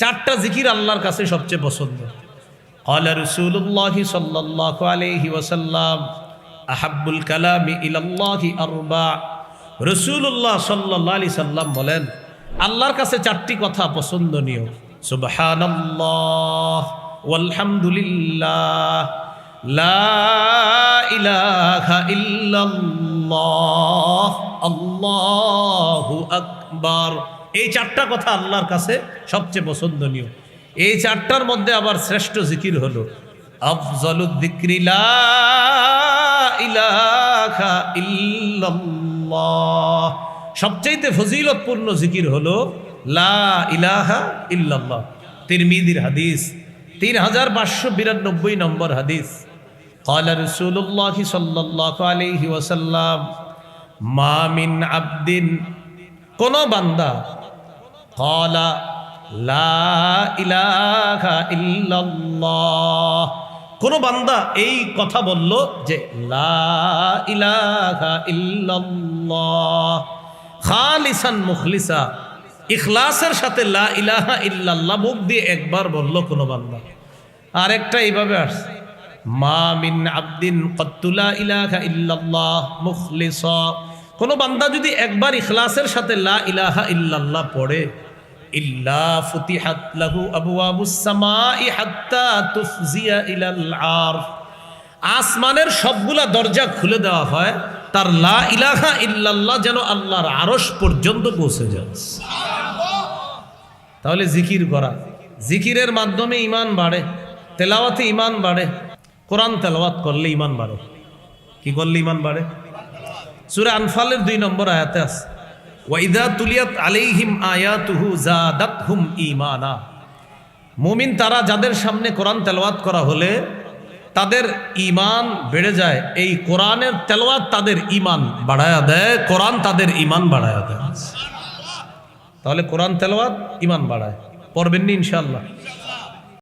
চারটা জিকির আল্লাহর কাছে সবচেয়ে পছন্দ। ক্বালা রাসূলুল্লাহি সাল্লাল্লাহু আলাইহি ওয়াসাল্লাম আহাব্বুল কালামি ইলাল্লাহি আরবা। রাসূলুল্লাহ সাল্লাল্লাহু আলাইহি সাল্লাম বলেন আল্লাহর কাছে চারটি কথা পছন্দনীয়। সুবহানাল্লাহ ওয়ালহামদুলিল্লাহ লা ইলাহা ইল্লাল্লাহ আল্লাহু আকবার। এই চারটা কথা আল্লাহর কাছে সবচেয়ে পছন্দনীয়। এই চারটার মধ্যে আবার শ্রেষ্ঠ জিকির হলো আফজালুদ যিকরি লা ইলাহা ইল্লাল্লাহ। সবচাইতে ফজিলতপূর্ণ জিকির হলো লা ইলাহা ইল্লাল্লাহ। তিরমিজির হাদিস 3592 নম্বর হাদিস। ক্বালা রাসূলুল্লাহি সাল্লাল্লাহু আলাইহি ওয়াসাল্লাম মা মিন আবদিন, কোন বান্দা ক্বালা লা ইলাহা ইল্লাল্লাহ, কোন বান্দা এই কথা বলল যে লা ইলাহা ইল্লাল্লাহ খালিসান মুখলিসা, ইখলাসের সাথে লা ইলাহা ইল্লাল্লাহ মুখ দিয়ে একবার বলল কোন বান্দা। আরেকটা এইভাবে আসছে মা মিন আবদিন ক্বাত্তু লা ইলাহা ইল্লাল্লাহ মুখলিসা, কোন বান্দা যদি একবার ইখলাসের সাথে লা ইলাহা ইল্লাল্লাহ পড়ে ইল্লা ফুতিহাত লাহু আবওয়াবুস সামাই হাত্তা তুফজিয়া ইলাল আরশ, আসমানের সবগুলা দরজা খুলে দেওয়া হয় তার লা ইলাহা ইল্লাল্লাহ যেন আল্লাহর আরশ পর্যন্ত পৌঁছে যায়। তাহলে জিকির করা, জিকিরের মাধ্যমে ঈমান বাড়ে, তেলাওয়াতে ঈমান বাড়ে। কোরআন তেলাওয়াত করলে ঈমান বাড়ে। কি করলে ঈমান বাড়ে? সূরা আনফালের 2 নম্বর আয়াতে আছে ওয়াইদা তুলিয়াত আলাইহিম আয়াতুহু যাদাতহুম ঈমানা। মুমিন তারা যাদের সামনে কোরআন তেলাওয়াত করা হলে তাদের ঈমান বেড়ে যায়। এই কোরআনের তেলাওয়াত তাদের ঈমান বাড়ায়া দেয়, কোরআন তাদের ঈমান বাড়ায়া দেয়। তাহলে কোরআন তেলাওয়াত ঈমান বাড়ায়। পড়বেন নি ইনশাআল্লাহ?